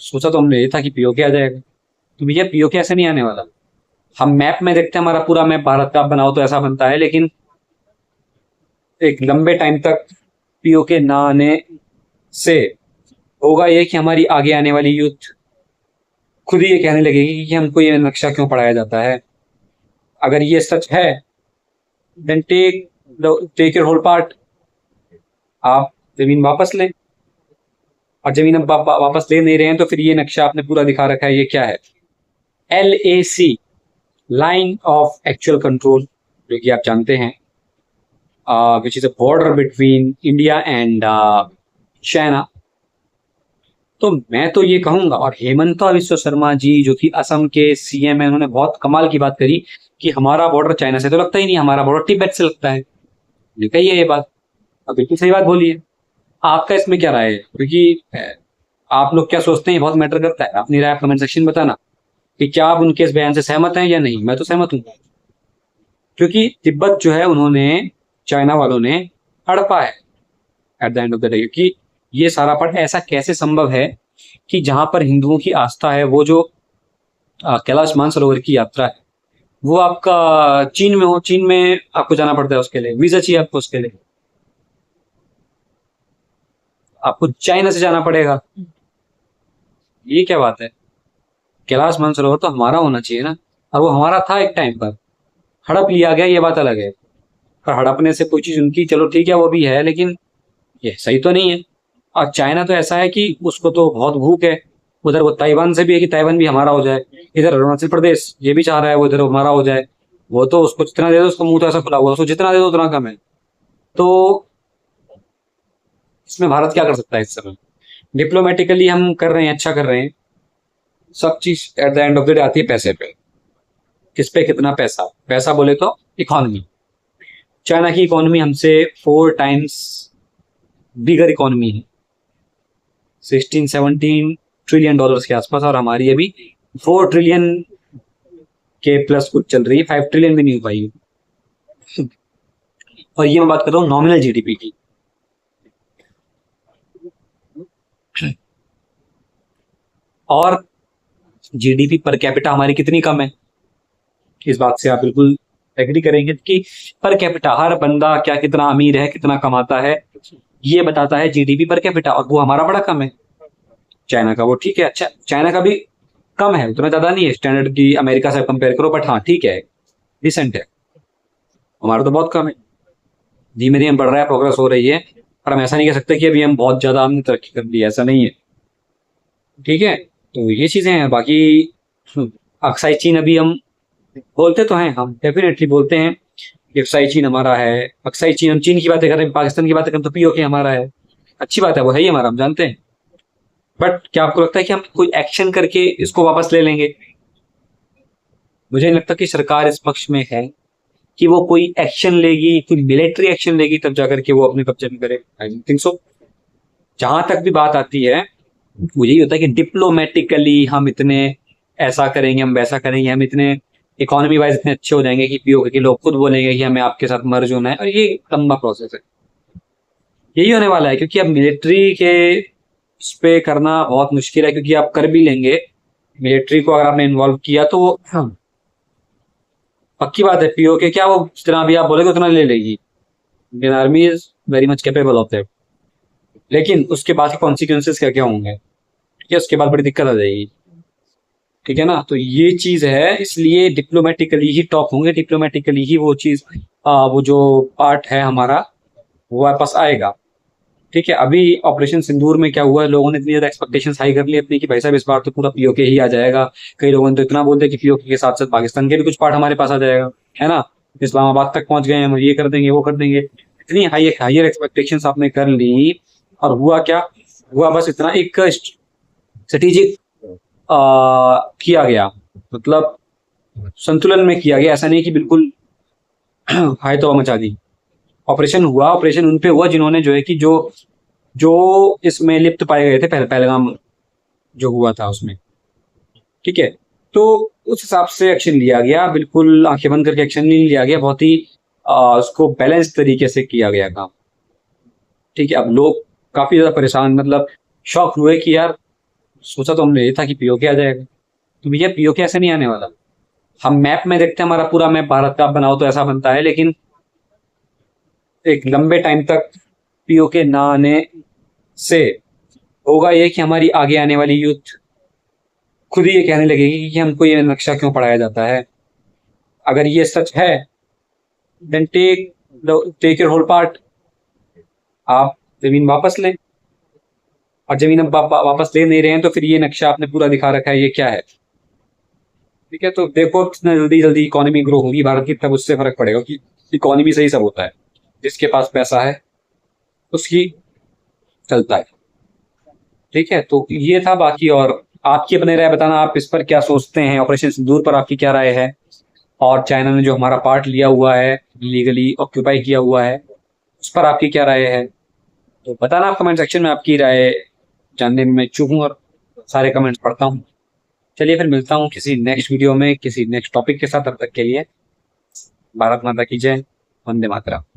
सोचा तो हमने ये था कि पीओके आ जाएगा, तो भैया पीओके ऐसे नहीं आने वाला। हम मैप में देखते हैं, हमारा पूरा मैप भारत का आप बनाओ तो ऐसा बनता है, लेकिन एक लंबे टाइम तक पीओके ना आने से होगा ये कि हमारी आगे आने वाली यूथ खुद ही ये कहने लगेगी कि हमको ये नक्शा क्यों पढ़ाया जाता है। अगर ये सच है, then take your whole part, आप जमीन वापस लें। और जमीन अब वापस ले नहीं रहे हैं तो फिर ये नक्शा आपने पूरा दिखा रखा है, ये क्या है? LAC, line of actual control, जो कि आप जानते हैं, which is a border between India and China. तो मैं तो ये कहूंगा, और हेमंता बिस्वा शर्मा जी जो कि असम के सीएम है, उन्होंने बहुत कमाल की बात करी कि हमारा बॉर्डर चाइना से तो लगता ही नहीं, हमारा बॉर्डर तिब्बत से लगता है। ये कही है ये बात, अब बिल्कुल सही बात बोली है। आपका इसमें क्या राय है? क्योंकि आप लोग क्या सोचते हैं, बहुत मैटर करता है। अपनी राय कमेंट सेक्शन में बताना कि क्या आप उनके इस बयान से सहमत हैं या नहीं। मैं तो सहमत हूँ, क्योंकि तिब्बत जो है उन्होंने, चाइना वालों ने हड़पा है at the end of the day. क्योंकि ये सारा पार्ट ऐसा कैसे संभव है कि जहां पर हिंदुओं की आस्था है, वो जो कैलाश मानसरोवर की यात्रा है, वो आपका चीन में हो, चीन में आपको जाना पड़ता है, उसके लिए वीजा चाहिए आपको, उसके लिए आपको चाइना से जाना पड़ेगा। ये क्या बात है? कैलाश मानसरोवर तो हमारा होना चाहिए ना, और वो हमारा था एक टाइम पर, हड़प लिया गया, ये बात अलग है। पर हड़पने से कोई चीज उनकी, चलो ठीक है वो भी है, लेकिन ये सही तो नहीं है। और चाइना तो ऐसा है कि उसको तो बहुत भूख है। उधर वो ताइवान से भी है कि ताइवान भी हमारा हो जाए। इधर अरुणाचल प्रदेश ये भी चाह रहा है वो इधर हमारा हो जाए। वो तो उसको जितना दे दो, उसको मुंह तो ऐसा खुला हुआ है, उसको जितना दे दो उतना कम है। तो इसमें भारत क्या कर सकता है इस समय? डिप्लोमेटिकली हम कर रहे हैं, अच्छा कर रहे हैं। सब चीज at the end of the day आती है पैसे पे। किस पे कितना पैसा? पैसा बोले तो इकोनॉमी। चाइना की इकोनॉमी हमसे 4 टाइम्स बिगर इकोनॉमी है, 16-17 ट्रिलियन डॉलर्स के आसपास, और हमारी अभी 4 ट्रिलियन के प्लस कुछ चल रही है, 5 ट्रिलियन भी नहीं हो पाई। और ये मैं बात कर रहा हूँ नॉमिनल जीडीपी की। और जीडीपी पर कैपिटा हमारी कितनी कम है, इस बात से आप बिल्कुल एग्री करेंगे कि पर कैपिटा हर बंदा क्या कितना अमीर है, कितना कमाता है, ये बताता है जीडीपी पर कैपिटा, और वो हमारा बड़ा कम है। चाइना का वो ठीक है, अच्छा चाइना का भी कम है, उतना ज्यादा नहीं है स्टैंडर्ड की अमेरिका से कंपेयर करो, बट हाँ ठीक है, डिसेंट है। हमारा तो बहुत कम है। धीमे धीमे बढ़ रहा है, प्रोग्रेस हो रही है, पर हम ऐसा नहीं कह सकते कि अभी हम बहुत ज्यादा हमने तरक्की कर ली है, ऐसा नहीं है। ठीक है, तो ये चीजें हैं। बाकी अक्साई चीन अभी हम बोलते तो हैं, हम डेफिनेटली बोलते हैं कि अक्साई चीन हमारा है। अक्साई चीन, हम चीन की बातें करें, पाकिस्तान की बातें करें तो पीओके हमारा है। अच्छी बात है, वो है ही हमारा, हम जानते हैं। बट क्या आपको लगता है कि हम कोई एक्शन करके इसको वापस ले लेंगे? मुझे नहीं लगता कि सरकार इस पक्ष में है कि वो कोई एक्शन लेगी, कोई मिलिट्री एक्शन लेगी तब जाकर के वो अपने कब्जे में करे। I don't think so. जहां तक भी बात आती है, वो यही होता है कि डिप्लोमेटिकली हम इतने ऐसा करेंगे, हम वैसा करेंगे, हम इतने इकोनॉमी वाइज इतने अच्छे हो जाएंगे कि पीओके के लोग खुद बोलेंगे कि हमें आपके साथ मर्ज होना है, और ये लंबा प्रोसेस है। यही होने वाला है, क्योंकि अब मिलिट्री के उस पे करना बहुत मुश्किल है, क्योंकि आप कर भी लेंगे मिलिट्री को अगर आपने इन्वॉल्व किया तो वो, हाँ, पक्की बात है पीओके क्या वो जितना भी आप बोलेगे उतना ले लेगी। Indian army is very much capable of that. लेकिन उसके बाद के कॉन्सिक्वेंसेस क्या क्या होंगे, ठीक है, उसके बाद बड़ी दिक्कत आ जाएगी। ठीक है ना, तो ये चीज है, इसलिए डिप्लोमेटिकली ही टॉक होंगे, डिप्लोमेटिकली ही वो चीज, वो जो पार्ट है हमारा, वो वापस आएगा। ठीक है, अभी ऑपरेशन सिंदूर में क्या हुआ है, लोगों ने इतनी ज्यादा एक्सपेक्टेशन हाई कर ली अपनी कि भाई साहब इस बार तो पूरा पीओके ही आ जाएगा। कई लोगों ने तो इतना बोल दिया कि पीओके के साथ साथ पाकिस्तान के भी कुछ पार्ट हमारे पास आ जाएगा, है ना, इस्लामाबाद तक पहुंच गए हम, ये कर देंगे वो कर देंगे। इतनी हाइयर एक्सपेक्टेशंस आपने कर ली, और हुआ क्या? हुआ बस इतना, एक स्ट्रेटेजिक किया गया, मतलब संतुलन में किया गया, ऐसा नहीं कि बिल्कुल हाई तो मचा दी। ऑपरेशन हुआ, ऑपरेशन उन पे हुआ जिन्होंने जो है कि जो जो इसमें लिप्त पाए गए थे, पहलगाम जो हुआ था उसमें। ठीक है, तो उस हिसाब से एक्शन लिया गया, बिल्कुल आंखें बंद करके एक्शन नहीं लिया गया, बहुत ही उसको बैलेंस तरीके से किया गया काम। ठीक है, अब लोग काफी ज्यादा परेशान, मतलब शॉक हुए कि यार सोचा तो हमने ये था कि पीओके आ जाएगा, तो भैया पीओके ऐसे नहीं आने वाला। हम मैप में देखते हैं, हमारा पूरा मैप भारत का आप बनाओ तो ऐसा बनता है, लेकिन एक लंबे टाइम तक पीओके ना आने से होगा ये कि हमारी आगे आने वाली यूथ खुद ही ये कहने लगेगी कि हमको ये नक्शा क्यों पढ़ाया जाता है। अगर ये सच है, then take your whole part, आप जमीन वापस लें। और जमीन अब वापस ले नहीं रहे हैं तो फिर ये नक्शा आपने पूरा दिखा रखा है, ये क्या है? ठीक है, तो देखो जितना जल्दी जल्दी इकोनॉमी ग्रो होगी भारत की, तब उससे फर्क पड़ेगा कि इकोनॉमी से ही सब होता है। जिसके पास पैसा है उसकी चलता है। ठीक है, तो ये था। बाकी और आपकी अपने राय बताना, आप इस पर क्या सोचते हैं, ऑपरेशन सिंदूर पर आपकी क्या राय है, और चाइना ने जो हमारा पार्ट लिया हुआ है, लीगली ऑक्यूपाई किया हुआ है, उस पर आपकी क्या राय है? तो बताना आप कमेंट सेक्शन में, आपकी राय जानने में मैं इच्छुक हूँ और सारे कमेंट्स पढ़ता हूँ। चलिए फिर मिलता हूँ किसी नेक्स्ट वीडियो में किसी नेक्स्ट टॉपिक के साथ। तब तक के लिए भारत माता की जय, वंदे मातरम।